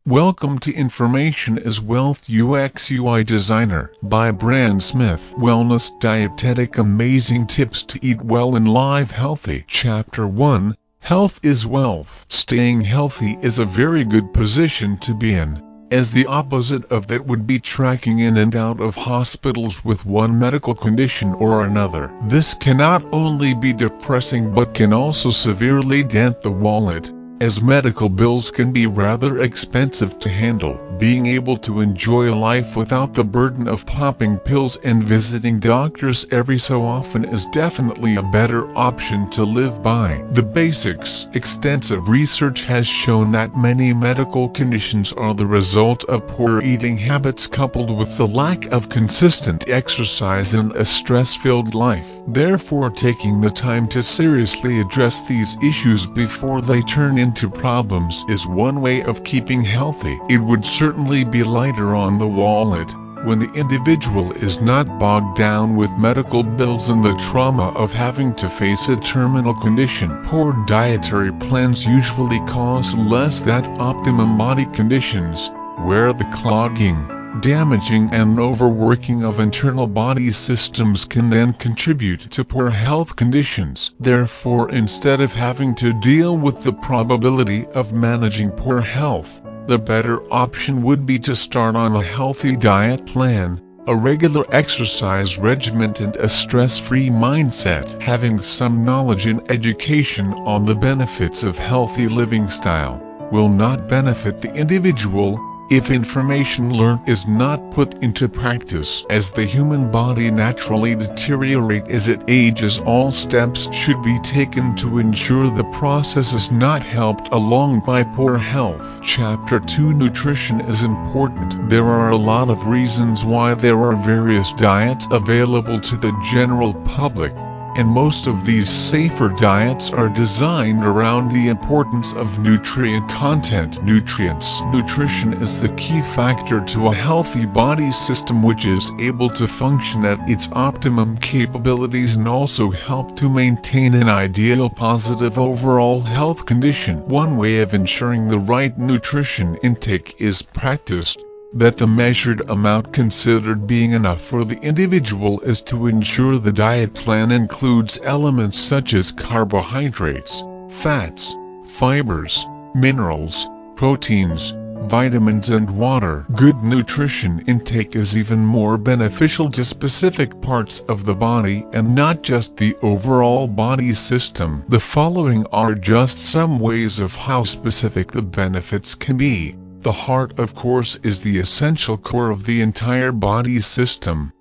Welcome to Information is Wealth UX/UI Designer by Brayon Smith. Wellness Dietetic, amazing tips to eat well and live healthy. Chapter 1, Health is Wealth. Staying healthy is a very good position to be in, as the opposite of that would be tracking in and out of hospitals with one medical condition or another. This can not only be depressing but can also severely dent the wallet, as medical bills can be rather expensive to handle. Being able to enjoy life without the burden of popping pills and visiting doctors every so often is definitely a better option to live by. The basics. Extensive research has shown that many medical conditions are the result of poor eating habits coupled with the lack of consistent exercise and a stress-filled life. Therefore, taking the time to seriously address these issues before they turn into problems is one way of keeping healthy. It would certainly be lighter on the wallet when the individual is not bogged down with medical bills and the trauma of having to face a terminal condition. Poor dietary plans usually cause less than optimum body conditions, where the clogging, damaging and overworking of internal body systems can then contribute to poor health conditions. Therefore, instead of having to deal with the probability of managing poor health, the better option would be to start on a healthy diet plan, a regular exercise regimen and a stress-free mindset. Having some knowledge and education on the benefits of healthy living style will not benefit the individual if information learned is not put into practice. As the human body naturally deteriorates as it ages, all steps should be taken to ensure the process is not helped along by poor health. Chapter 2, Nutrition is important. There are a lot of reasons why there are various diets available to the general public, and most of these safer diets are designed around the importance of nutrient content. Nutrition is the key factor to a healthy body system which is able to function at its optimum capabilities and also help to maintain an ideal positive overall health condition. One way of ensuring the right nutrition intake is practiced that the measured amount considered being enough for the individual is to ensure the diet plan includes elements such as carbohydrates, fats, fibers, minerals, proteins, vitamins and water. Good nutrition intake is even more beneficial to specific parts of the body and not just the overall body system. The following are just some ways of how specific the benefits can be. The heart, of course, is the essential core of the entire body system.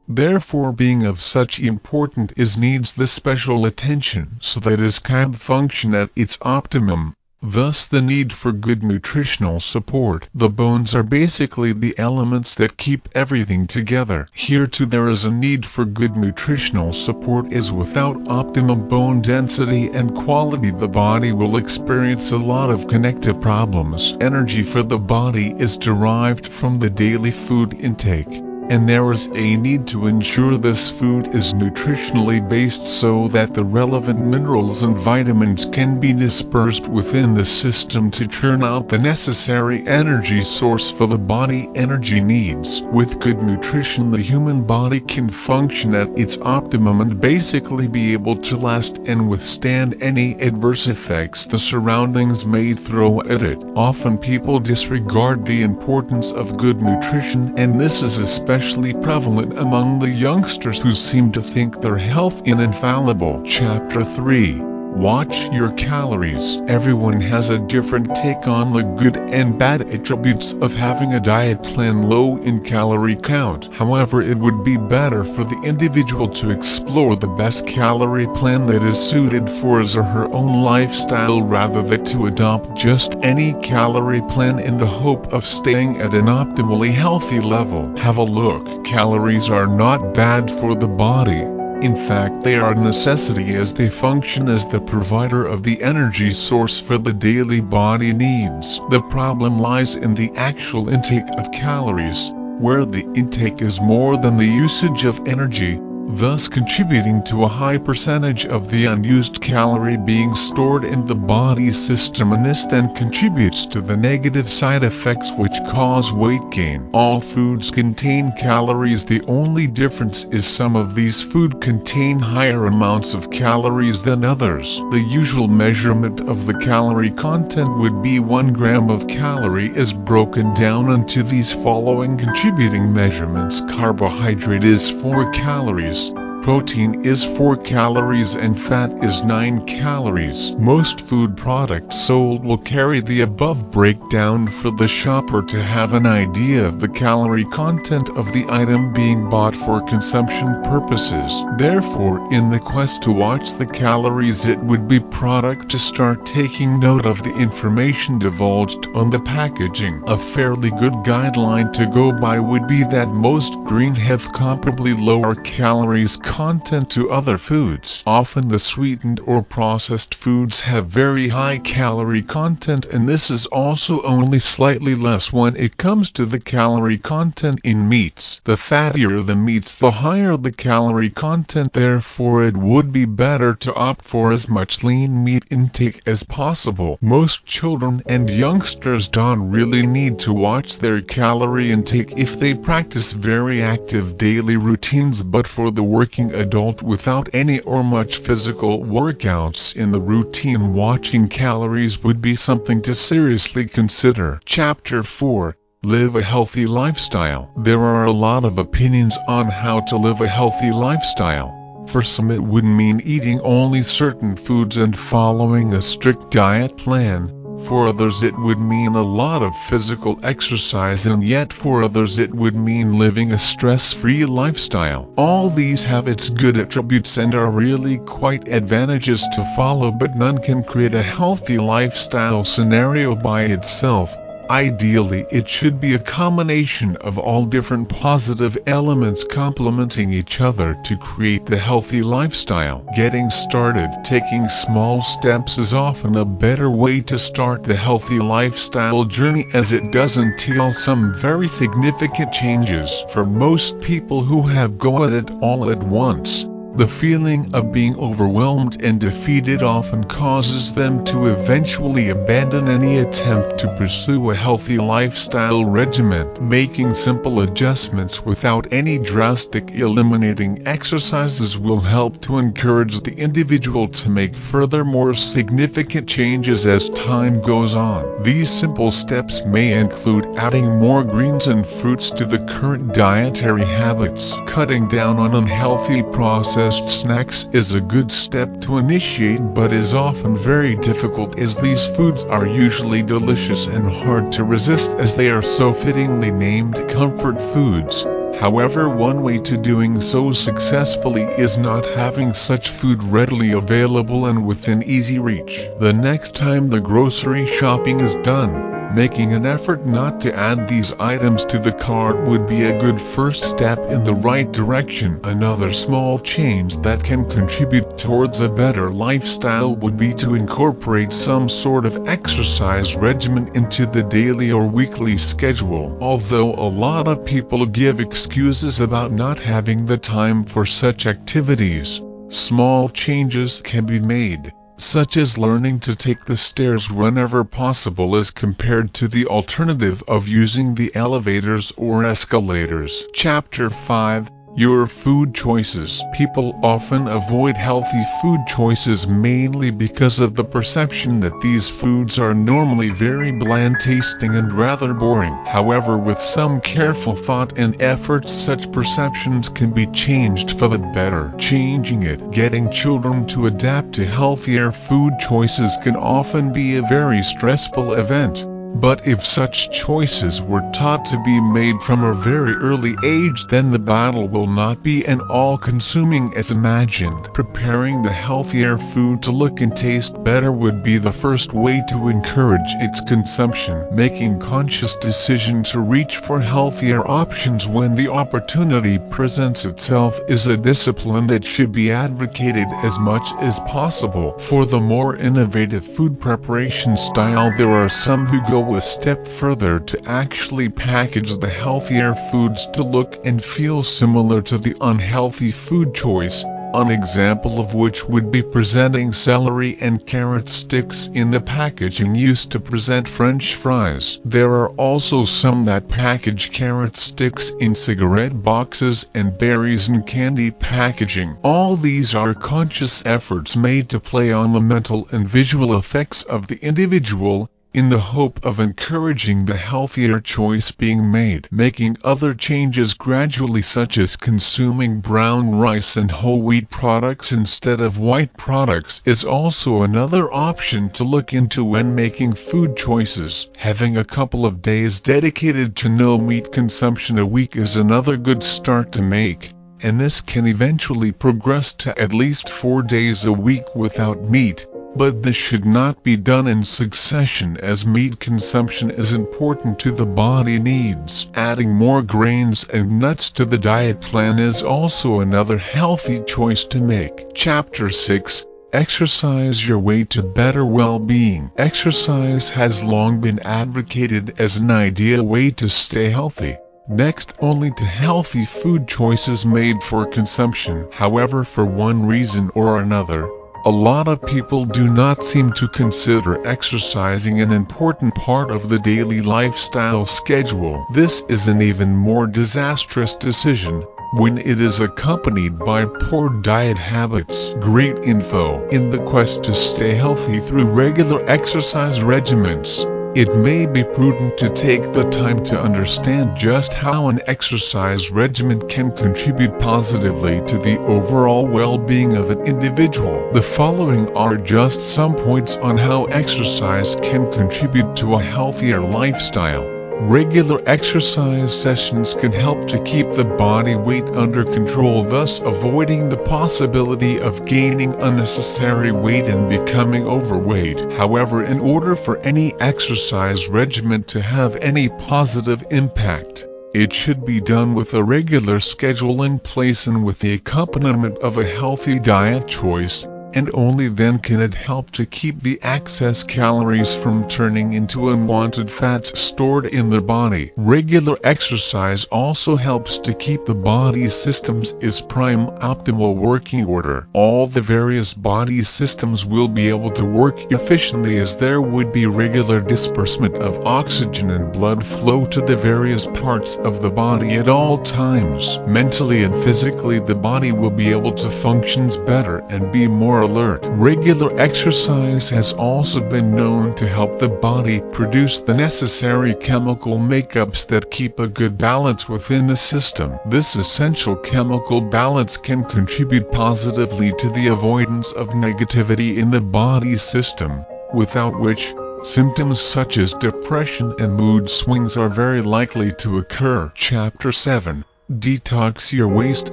Therefore, being of such importance needs the special attention so that it can function at its optimum. Thus the need for good nutritional support. The bones are basically the elements that keep everything together. Here too there is a need for good nutritional support, as without optimum bone density and quality the body will experience a lot of connective problems. Energy for the body is derived from the daily food intake, and there is a need to ensure this food is nutritionally based so that the relevant minerals and vitamins can be dispersed within the system to turn out the necessary energy source for the body energy needs. With good nutrition, the human body can function at its optimum and basically be able to last and withstand any adverse effects the surroundings may throw at it. Often people disregard the importance of good nutrition, and this is especially prevalent among the youngsters who seem to think their health is infallible. Chapter 3, Watch your calories. Everyone has a different take on the good and bad attributes of having a diet plan low in calorie count. However, it would be better for the individual to explore the best calorie plan that is suited for his or her own lifestyle rather than to adopt just any calorie plan in the hope of staying at an optimally healthy level. Have a look. Calories are not bad for the body. In fact, they are a necessity as they function as the provider of the energy source for the daily body needs. The problem lies in the actual intake of calories, where the intake is more than the usage of energy. thus contributing to a high percentage of the unused calorie being stored in the body's system, and this then contributes to the negative side effects which cause weight gain. All foods contain calories. The only difference is some of these foods contain higher amounts of calories than others. The usual measurement of the calorie content would be 1 gram of calorie is broken down into these following contributing measurements. Carbohydrate is 4 calories. Protein is 4 calories and fat is 9 calories. Most food products sold will carry the above breakdown for the shopper to have an idea of the calorie content of the item being bought for consumption purposes. Therefore, in the quest to watch the calories, it would be product to start taking note of the information divulged on the packaging. A fairly good guideline to go by would be that most grains have comparably lower calories content to other foods. Often the sweetened or processed foods have very high calorie content, and this is also only slightly less when it comes to the calorie content in meats. The fattier the meats, the higher the calorie content. Therefore, it would be better to opt for as much lean meat intake as possible. Most children and youngsters don't really need to watch their calorie intake if they practice very active daily routines, but for the working adult without any or much physical workouts in the routine, watching calories would be something to seriously consider. Chapter 4. Live a healthy lifestyle. There are a lot of opinions on how to live a healthy lifestyle. For some it would mean eating only certain foods and following a strict diet plan. For others it would mean a lot of physical exercise, and yet for others it would mean living a stress-free lifestyle. All these have its good attributes and are really quite advantageous to follow, but none can create a healthy lifestyle scenario by itself. Ideally, it should be a combination of all different positive elements complementing each other to create the healthy lifestyle. Getting started, taking small steps is often a better way to start the healthy lifestyle journey, as it does entail some very significant changes. For most people who have go at it all at once, the feeling of being overwhelmed and defeated often causes them to eventually abandon any attempt to pursue a healthy lifestyle regimen. Making simple adjustments without any drastic eliminating exercises will help to encourage the individual to make further more significant changes as time goes on. These simple steps may include adding more greens and fruits to the current dietary habits. Cutting down on unhealthy processed snacks is a good step to initiate, but is often very difficult, as these foods are usually delicious and hard to resist, as they are so fittingly named comfort foods. However, one way to doing so successfully is not having such food readily available and within easy reach. The next time the grocery shopping is done, making an effort not to add these items to the cart would be a good first step in the right direction. Another small change that can contribute towards a better lifestyle would be to incorporate some sort of exercise regimen into the daily or weekly schedule. Although a lot of people give excuses about not having the time for such activities, small changes can be made, such as learning to take the stairs whenever possible as compared to the alternative of using the elevators or escalators. Chapter 5. Your food choices. People often avoid healthy food choices mainly because of the perception that these foods are normally very bland tasting and rather boring. However, with some careful thought and effort, such perceptions can be changed for the better. Changing it, getting children to adapt to healthier food choices, can often be a very stressful event. But if such choices were taught to be made from a very early age, then the battle will not be as all-consuming as imagined. Preparing the healthier food to look and taste better would be the first way to encourage its consumption. Making conscious decision to reach for healthier options when the opportunity presents itself is a discipline that should be advocated as much as possible. For the more innovative food preparation style, there are some who go go a step further to actually package the healthier foods to look and feel similar to the unhealthy food choice, an example of which would be presenting celery and carrot sticks in the packaging used to present French fries. There are also some that package carrot sticks in cigarette boxes and berries in candy packaging. All these are conscious efforts made to play on the mental and visual effects of the individual, in the hope of encouraging the healthier choice being made. Making other changes gradually, such as consuming brown rice and whole wheat products instead of white products, is also another option to look into when making food choices. Having a couple of days dedicated to no meat consumption a week is another good start to make, and this can eventually progress to at least 4 days a week without meat. But this should not be done in succession, as meat consumption is important to the body needs. Adding more grains and nuts to the diet plan is also another healthy choice to make. Chapter 6. Exercise your way to better well-being. Exercise has long been advocated as an ideal way to stay healthy, next only to healthy food choices made for consumption. However, for one reason or another, a lot of people do not seem to consider exercising an important part of the daily lifestyle schedule. This is an even more disastrous decision when it is accompanied by poor diet habits. Great info. In the quest to stay healthy through regular exercise regimens, it may be prudent to take the time to understand just how an exercise regimen can contribute positively to the overall well-being of an individual. The following are just some points on how exercise can contribute to a healthier lifestyle. Regular exercise sessions can help to keep the body weight under control, thus avoiding the possibility of gaining unnecessary weight and becoming overweight. However, in order for any exercise regimen to have any positive impact, it should be done with a regular schedule in place and with the accompaniment of a healthy diet choice, and only then can it help to keep the excess calories from turning into unwanted fats stored in the body. Regular exercise also helps to keep the body systems in prime optimal working order. All the various body systems will be able to work efficiently, as there would be regular disbursement of oxygen and blood flow to the various parts of the body at all times. Mentally and physically, the body will be able to function better and be more alert. Regular exercise has also been known to help the body produce the necessary chemical makeups that keep a good balance within the system. This essential chemical balance can contribute positively to the avoidance of negativity in the body system, without which symptoms such as depression and mood swings are very likely to occur. Chapter 7. Detox your waste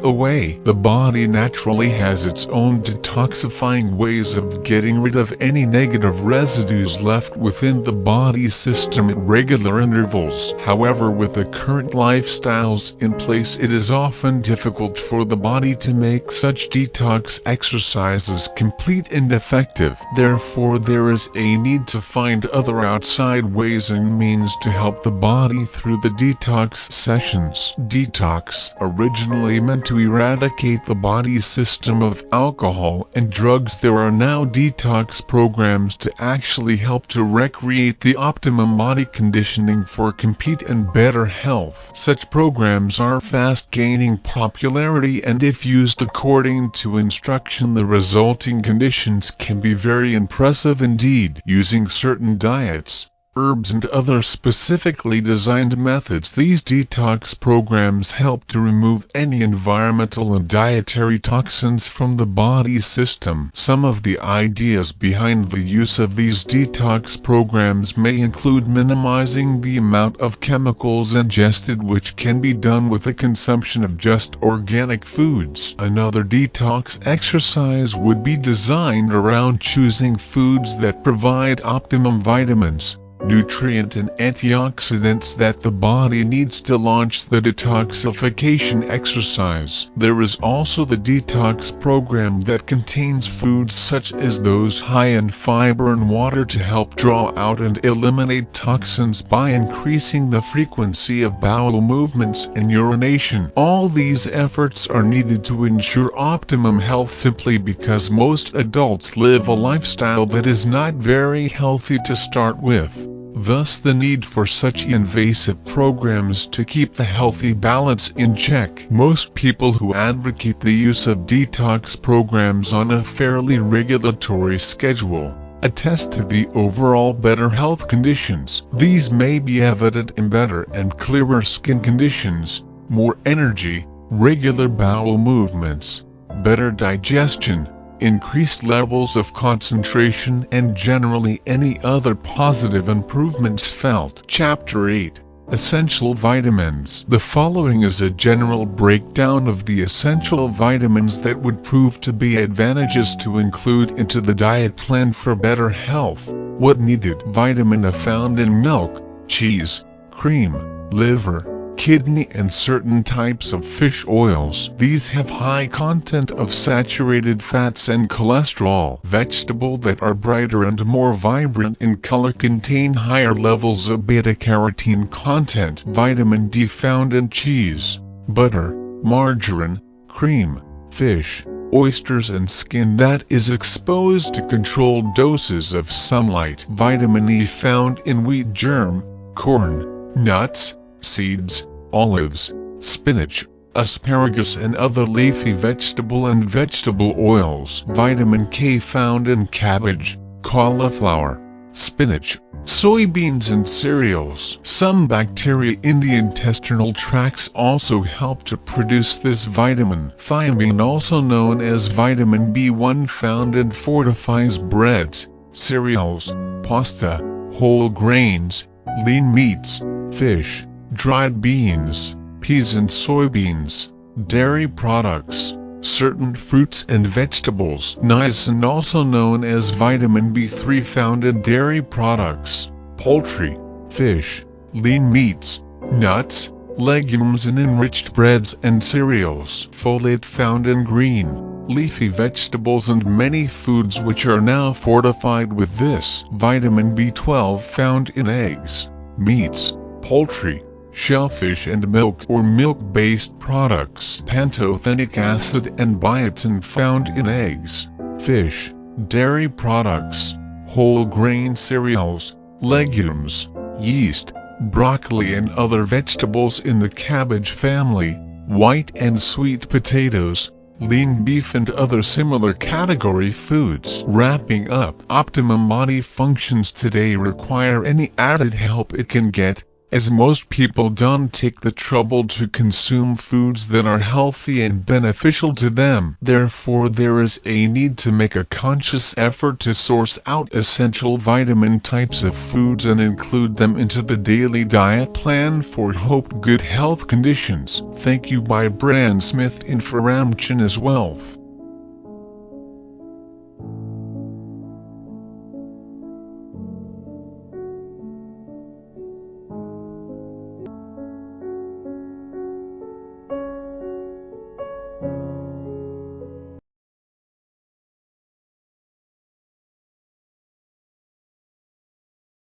away. The body naturally has its own detoxifying ways of getting rid of any negative residues left within the body system at regular intervals. However, with the current lifestyles in place, it is often difficult for the body to make such detox exercises complete and effective. Therefore, there is a need to find other outside ways and means to help the body through the detox sessions. Detox, originally meant to eradicate the body's system of alcohol and drugs, there are now detox programs to actually help to recreate the optimum body conditioning for complete and better health. Such programs are fast gaining popularity, and if used according to instruction, the resulting conditions can be very impressive indeed. Using certain diets, herbs and other specifically designed methods, these detox programs help to remove any environmental and dietary toxins from the body system. Some of the ideas behind the use of these detox programs may include minimizing the amount of chemicals ingested, which can be done with the consumption of just organic foods. Another detox exercise would be designed around choosing foods that provide optimum vitamins, nutrient and antioxidants that the body needs to launch the detoxification exercise. There is also the detox program that contains foods such as those high in fiber and water to help draw out and eliminate toxins by increasing the frequency of bowel movements and urination. All these efforts are needed to ensure optimum health simply because most adults live a lifestyle that is not very healthy to start with. Thus the need for such invasive programs to keep the healthy balance in check. Most people who advocate the use of detox programs on a fairly regulatory schedule attest to the overall better health conditions. These may be evident in better and clearer skin conditions, more energy, regular bowel movements, better digestion, increased levels of concentration, and generally any other positive improvements felt. Chapter 8. Essential Vitamins. The following is a general breakdown of the essential vitamins that would prove to be advantageous to include into the diet plan for better health. What needed? Vitamin A found in milk, cheese, cream, liver, kidney and certain types of fish oils. These have high content of saturated fats and cholesterol. Vegetables that are brighter and more vibrant in color contain higher levels of beta-carotene content. Vitamin D found in cheese, butter, margarine, cream, fish, oysters and skin that is exposed to controlled doses of sunlight. Vitamin E found in wheat germ, corn, nuts, seeds, olives, spinach, asparagus and other leafy vegetable and vegetable oils. Vitamin K found in cabbage, cauliflower, spinach, soybeans and cereals. Some bacteria in the intestinal tracts also help to produce this vitamin. Thiamine, also known as vitamin B1, found in fortifies breads, cereals, pasta, whole grains, lean meats, fish, dried beans, peas and soybeans, dairy products, certain fruits and vegetables. Niacin, also known as vitamin B3, found in dairy products, poultry, fish, lean meats, nuts, legumes and enriched breads and cereals. Folate found in green, leafy vegetables and many foods which are now fortified with this. Vitamin B12 found in eggs, meats, poultry, shellfish and milk or milk-based products. Pantothenic acid and biotin found in eggs, fish, dairy products, whole grain cereals, legumes, yeast, broccoli and other vegetables in the cabbage family, white and sweet potatoes, lean beef and other similar category foods. Wrapping up, optimum body functions today require any added help it can get, as most people don't take the trouble to consume foods that are healthy and beneficial to them. Therefore, there is a need to make a conscious effort to source out essential vitamin types of foods and include them into the daily diet plan for hoped good health conditions. Thank you by Brayon Smith in for Ramchan as Wealth.